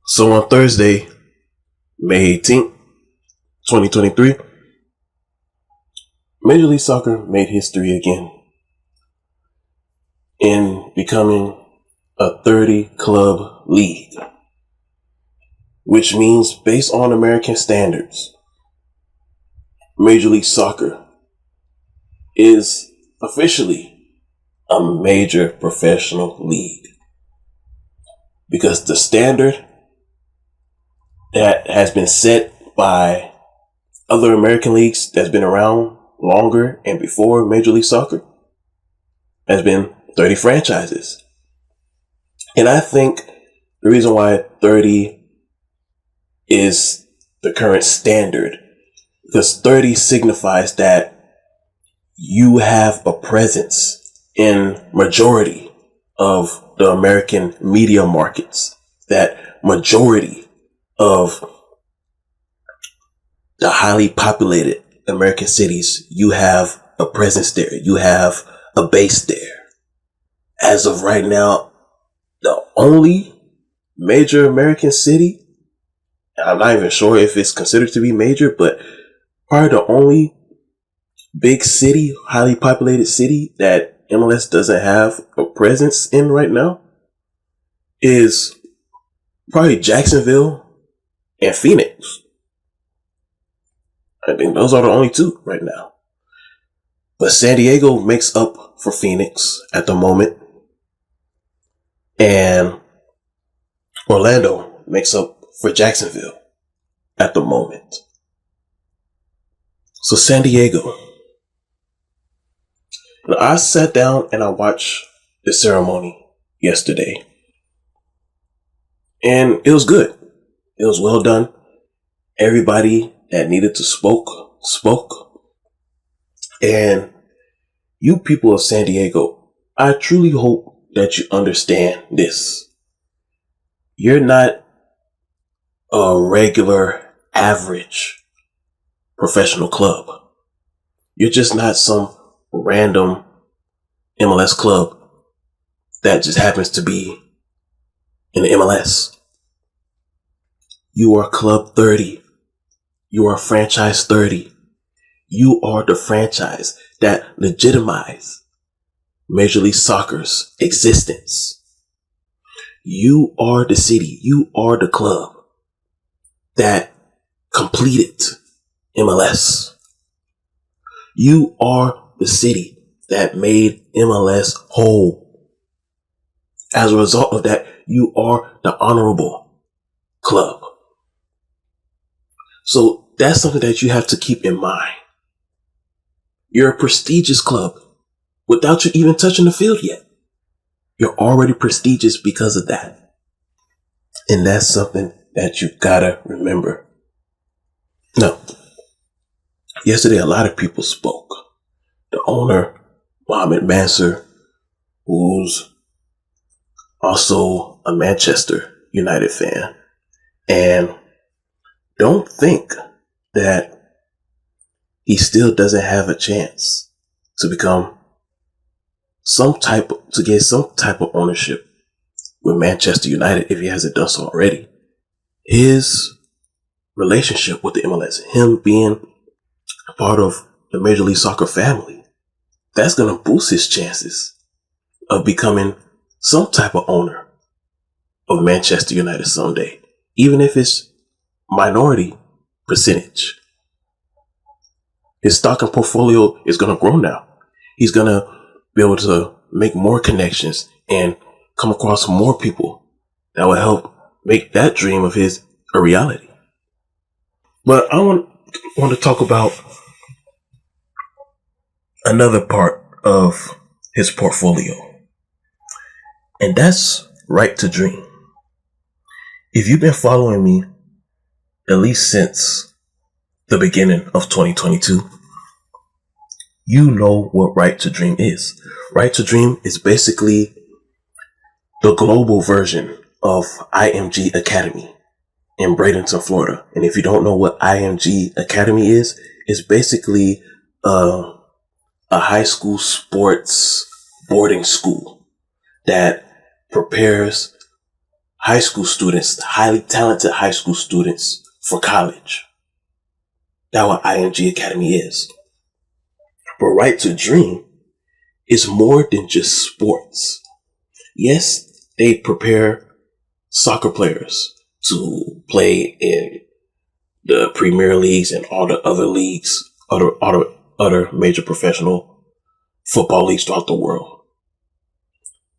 So on Thursday, May 18th, 2023, Major League Soccer made history again in becoming a 30-club league, which means based on American standards, Major League Soccer is officially a major professional league, because the standard that has been set by other American leagues that's been around longer and before Major League Soccer has been 30 franchises. And I think the reason why 30 is the current standard, because 30 signifies that you have a presence in majority of the American media markets, that majority of the highly populated American cities, you have a presence there. You have a base there. As of right now, the only major American city, I'm not even sure if it's considered to be major, but probably the only big city, highly populated city that MLS doesn't have a presence in right now is probably Jacksonville and Phoenix. I think those are the only two right now. But San Diego makes up for Phoenix at the moment, and Orlando makes up for Jacksonville at the moment. So San Diego. Now, I sat down and I watched the ceremony yesterday, and it was good. It was well done. Everybody that needed to spoke. And you people of San Diego, I truly hope that you understand this. You're not a regular, average professional club. You're just not some random MLS club that just happens to be in the MLS. You are Club 30. You are Franchise 30. You are the franchise that legitimizes Major League Soccer's existence. You are the city. You are the club that completed MLS. You are the city that made MLS whole. As a result of that, you are the honorable club. So that's something that you have to keep in mind. You're a prestigious club without you even touching the field yet. You're already prestigious because of that. And that's something that you gotta remember. Now, yesterday a lot of people spoke. The owner, Mohamed Mansour, who's also a Manchester United fan. And don't think that he still doesn't have a chance to get some type of ownership with Manchester United if he hasn't done so already. His relationship with the MLS, him being a part of the Major League Soccer family, that's going to boost his chances of becoming some type of owner of Manchester United someday, even if it's minority percentage. His stock and portfolio is going to grow now. He's going to be able to make more connections and come across more people that will help make that dream of his a reality. But I want to talk about another part of his portfolio, and that's Right to Dream. If you've been following me at least since the beginning of 2022, you know what Right to Dream is. Right to Dream is basically the global version of IMG Academy in Bradenton, Florida. And if you don't know what IMG Academy is, it's basically a high school sports boarding school that prepares high school students, highly talented high school students for college. That's what IMG Academy is. But Right to Dream is more than just sports. Yes, they prepare soccer players to play in the Premier Leagues and all the other leagues, other major professional football leagues throughout the world.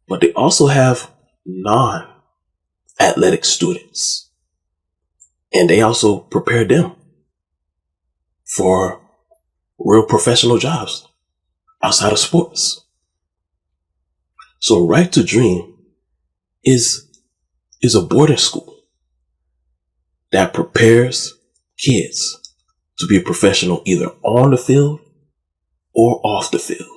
But they also have non-athletic students. And they also prepare them for real professional jobs outside of sports. So Right to Dream is a boarding school that prepares kids to be a professional either on the field or off the field.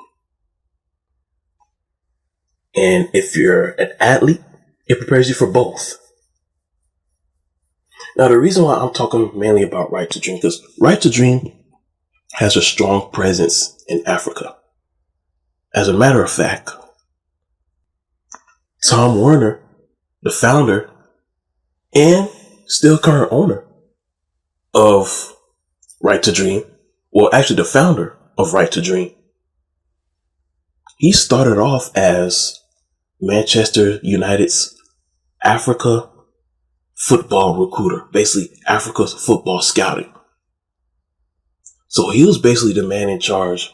And if you're an athlete, it prepares you for both. Now, the reason why I'm talking mainly about Right to Dream, because Right to Dream has a strong presence in Africa. As a matter of fact, Tom Werner, the founder and still current owner of Right to Dream, well, actually the founder of Right to Dream, he started off as Manchester United's Africa football recruiter, basically Africa's football scouting. So he was basically the man in charge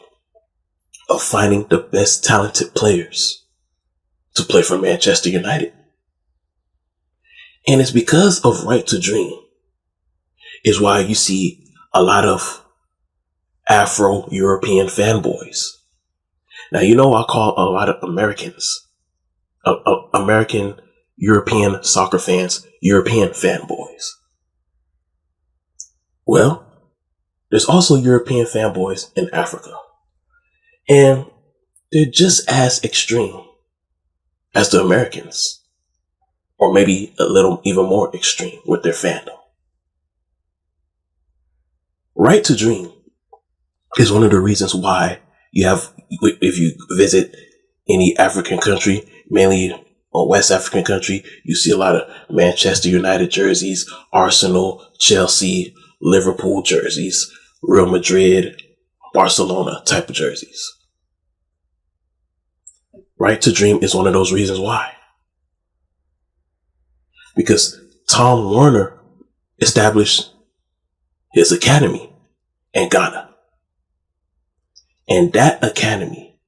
of finding the best talented players to play for Manchester United. And it's because of Right to Dream is why you see a lot of Afro-European fanboys. Now, I call a lot of Americans, American European soccer fans, European fanboys. Well, there's also European fanboys in Africa. And they're just as extreme as the Americans, or maybe a little even more extreme with their fandom. Right to Dream is one of the reasons why you have, if you visit any African country, mainly a West African country, you see a lot of Manchester United jerseys, Arsenal, Chelsea, Liverpool jerseys, Real Madrid, Barcelona type of jerseys. Right to Dream is one of those reasons why. Because Tom Werner established his academy in Ghana. And that academy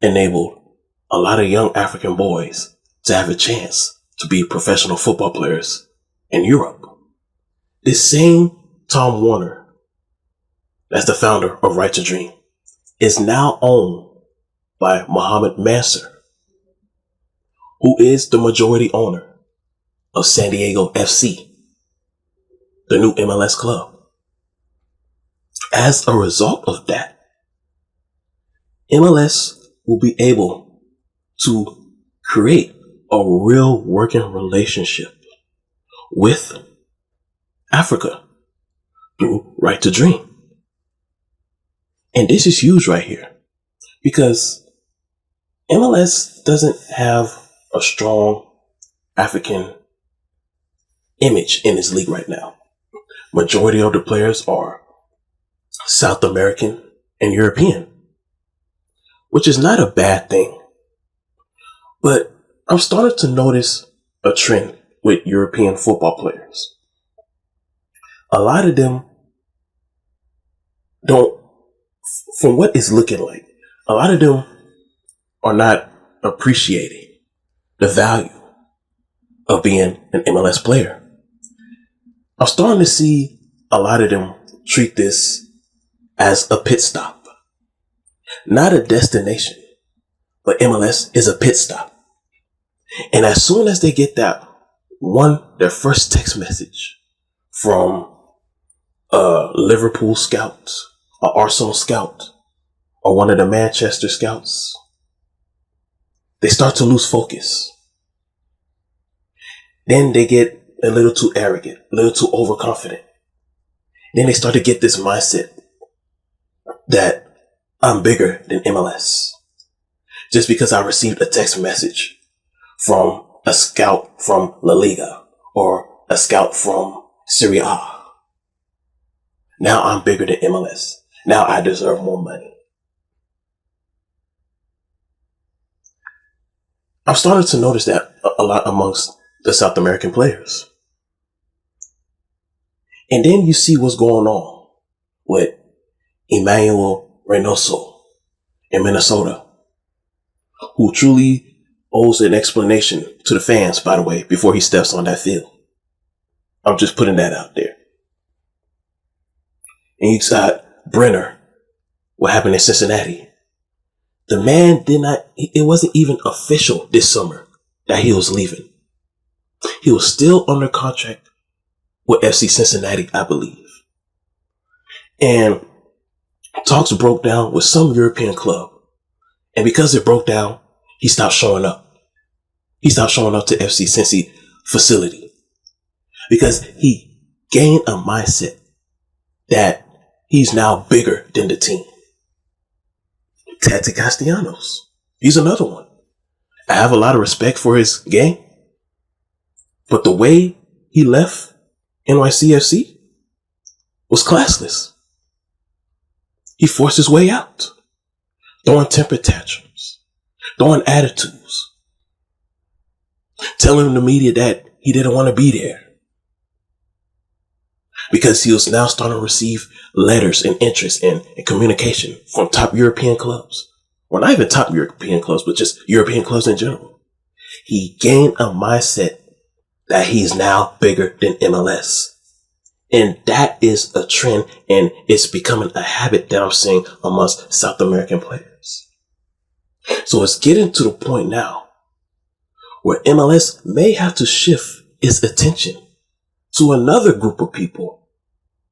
enabled a lot of young African boys to have a chance to be professional football players in Europe. This same Tom Werner, that's the founder of Right to Dream, is now owned by Mohamed Mansour, who is the majority owner of San Diego FC, the new MLS club. As a result of that, MLS will be able to create a real working relationship with Africa through Right to Dream. And this is huge right here because MLS doesn't have a strong African image in this league right now. Majority of the players are South American and European, which is not a bad thing. But I'm starting to notice a trend with European football players. A lot of them don't, from what it's looking like, a lot of them are not appreciating the value of being an MLS player. I'm starting to see a lot of them treat this as a pit stop. Not a destination, but MLS is a pit stop. And as soon as they get their first text message from a Liverpool scout, an Arsenal scout, or one of the Manchester scouts, they start to lose focus. Then they get a little too arrogant, a little too overconfident. Then they start to get this mindset that I'm bigger than MLS. Just because I received a text message from a scout from La Liga or a scout from Serie A. Now I'm bigger than MLS. Now I deserve more money. I'm starting to notice that a lot amongst the South American players. And then you see what's going on with Emmanuel Reynoso in Minnesota, who truly owes an explanation to the fans, by the way, before he steps on that field. I'm just putting that out there. And you got Brenner, what happened in Cincinnati. The man it wasn't even official this summer that he was leaving. He was still under contract with FC Cincinnati, I believe. And talks broke down with some European club. And because it broke down, he stopped showing up. He stopped showing up to FC Cincy facility because he gained a mindset that he's now bigger than the team. Tati Castellanos, he's another one. I have a lot of respect for his game, but the way he left NYCFC was classless. He forced his way out, throwing temper tantrums, throwing attitudes, telling the media that he didn't want to be there because he was now starting to receive letters and interest and communication from top European clubs. Well, not even top European clubs, but just European clubs in general. He gained a mindset that he's now bigger than MLS. And that is a trend, and it's becoming a habit that I'm seeing amongst South American players. So it's getting to the point now where MLS may have to shift its attention to another group of people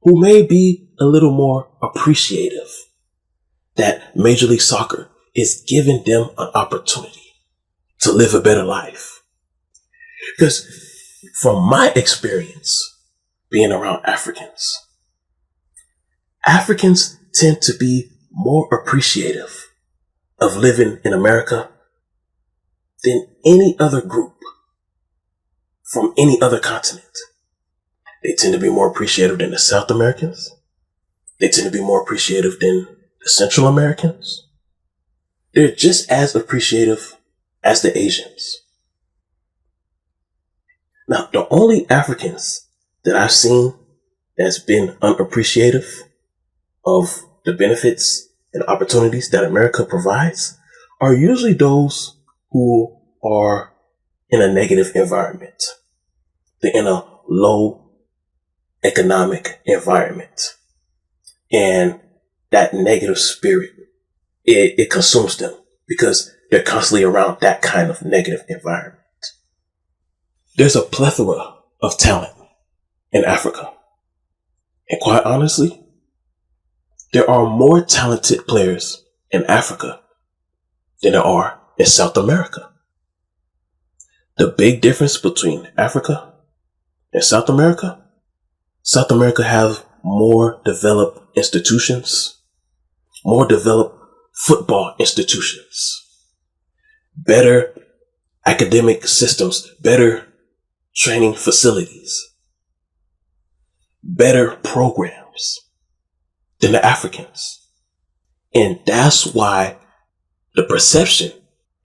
who may be a little more appreciative that Major League Soccer is giving them an opportunity to live a better life. Because from my experience being around Africans tend to be more appreciative of living in America than any other group from any other continent. They tend to be more appreciative than the South Americans. They tend to be more appreciative than the Central Americans. They're just as appreciative as the Asians. Now, the only Africans that I've seen that's been unappreciative of the benefits and opportunities that America provides are usually those who are in a negative environment. They're in a low economic environment. And that negative spirit, it consumes them because they're constantly around that kind of negative environment. There's a plethora of talent in Africa. And quite honestly, there are more talented players in Africa than there are in South America. The big difference between Africa and South America have more developed institutions, more developed football institutions, better academic systems, better training facilities, better programs than the Africans. And that's why the perception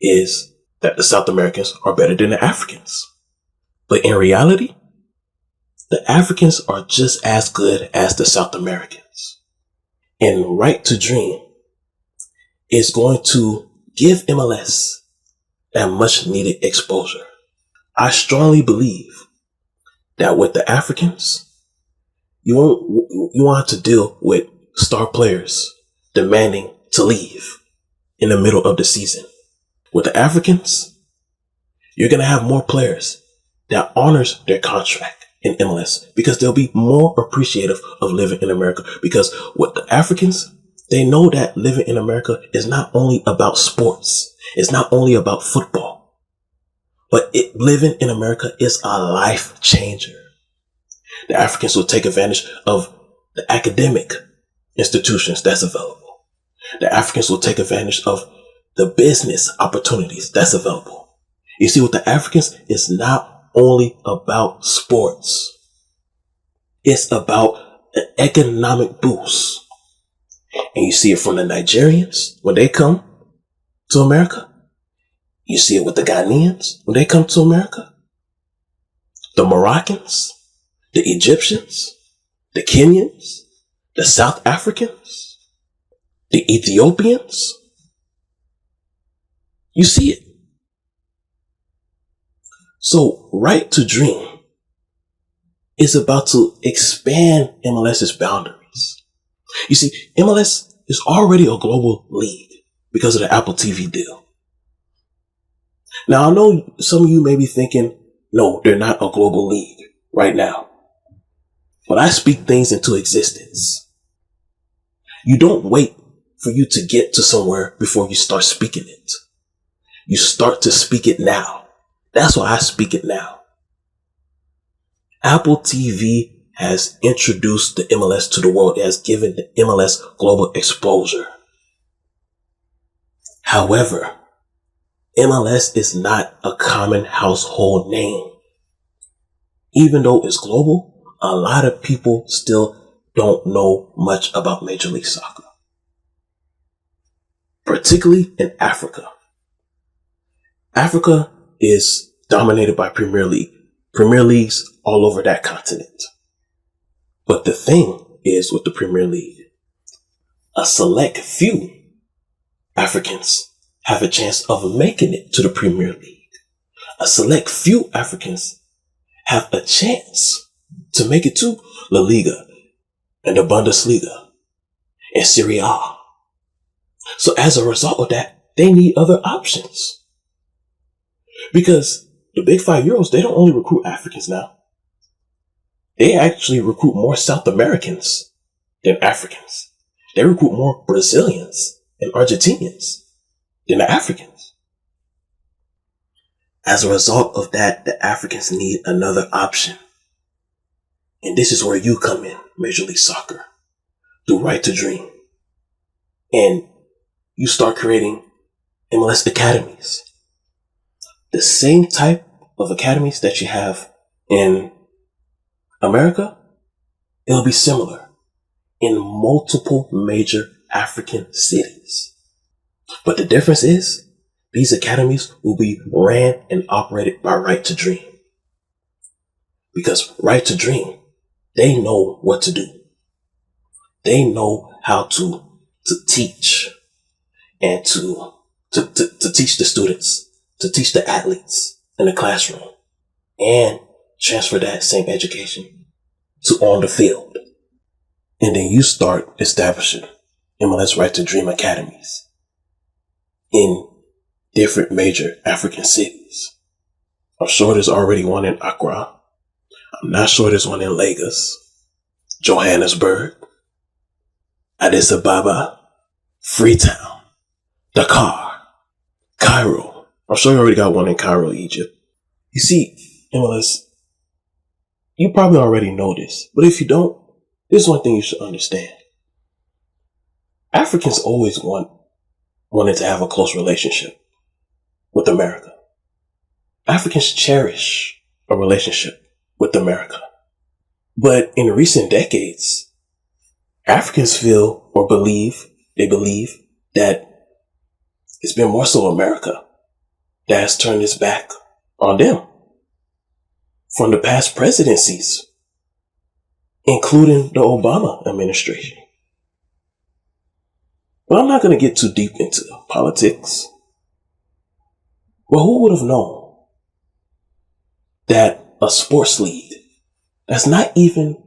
is that the South Americans are better than the Africans. But in reality, the Africans are just as good as the South Americans. And Right to Dream is going to give MLS that much needed exposure. I strongly believe that with the Africans, you won't have to deal with star players demanding to leave in the middle of the season. With the Africans, you're going to have more players that honors their contract in MLS because they'll be more appreciative of living in America. Because with the Africans, they know that living in America is not only about sports. It's not only about football. But living in America is a life changer. The Africans will take advantage of the academic institutions that's available. The Africans will take advantage of the business opportunities that's available. You see, with the Africans, it's not only about sports. It's about an economic boost. And you see it from the Nigerians when they come to America. You see it with the Ghanaians when they come to America. The Moroccans, the Egyptians, the Kenyans, the South Africans, the Ethiopians. You see it. So, Right to Dream is about to expand MLS's boundaries. You see, MLS is already a global league because of the Apple TV deal. Now, I know some of you may be thinking, no, they're not a global league right now. But I speak things into existence. You don't wait for you to get to somewhere before you start speaking it. You start to speak it now. That's why I speak it now. Apple TV has introduced the MLS to the world. It has given the MLS global exposure. However, MLS is not a common household name. Even though it's global, a lot of people still don't know much about Major League Soccer, particularly in Africa. Africa is dominated by Premier League. Premier Leagues all over that continent. But the thing is with the Premier League, a select few Africans have a chance of making it to the Premier League. A select few Africans have a chance to make it to La Liga and the Bundesliga and Serie A. So as a result of that, they need other options. Because the Big Five Euros, they don't only recruit Africans now. They actually recruit more South Americans than Africans. They recruit more Brazilians and Argentinians than the Africans. As a result of that, the Africans need another option. And this is where you come in, Major League Soccer, through Right to Dream. And you start creating MLS academies. The same type of academies that you have in America, it'll be similar in multiple major African cities. But the difference is, these academies will be ran and operated by Right to Dream. Because Right to Dream, they know what to do. They know how to teach and to teach the students, to teach the athletes in the classroom, and transfer that same education to on the field. And then you start establishing MLS Right to Dream academies in different major African cities. I'm sure there's already one in Accra. I'm not sure there's one in Lagos, Johannesburg, Addis Ababa, Freetown, Dakar, Cairo. I'm sure you already got one in Cairo, Egypt. You see, MLS, you probably already know this, but if you don't, this is one thing you should understand. Africans always wanted to have a close relationship with America. Africans cherish a relationship with America. But in recent decades, Africans feel or they believe that it's been more so America that has turned its back on them. From the past presidencies, including the Obama administration. But I'm not going to get too deep into politics. Well, who would have known that a sports league that's not even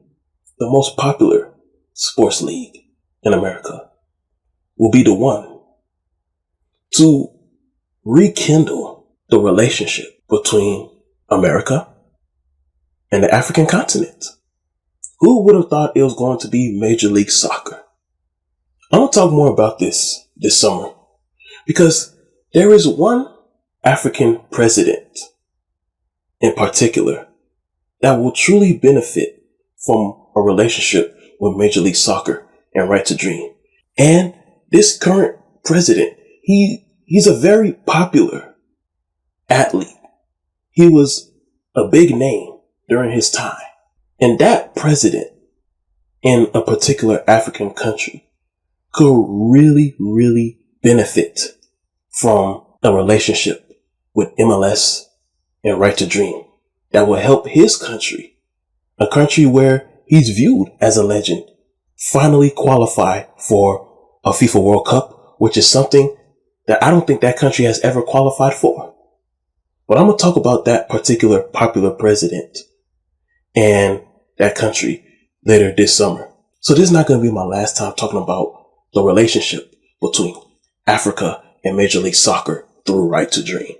the most popular sports league in America will be the one to rekindle the relationship between America and the African continent? Who would have thought it was going to be Major League Soccer? I'm going to talk more about this summer because there is one African president in particular that will truly benefit from a relationship with Major League Soccer and Right to Dream. And this current president, he's a very popular athlete he was a big name during his time. And that president in a particular African country could really, really benefit from a relationship with MLS and Right to Dream that will help his country, a country where he's viewed as a legend, finally qualify for a FIFA World Cup, which is something that I don't think that country has ever qualified for. But I'm going to talk about that particular popular president and that country later this summer. So this is not going to be my last time talking about the relationship between Africa and Major League Soccer through Right to Dream.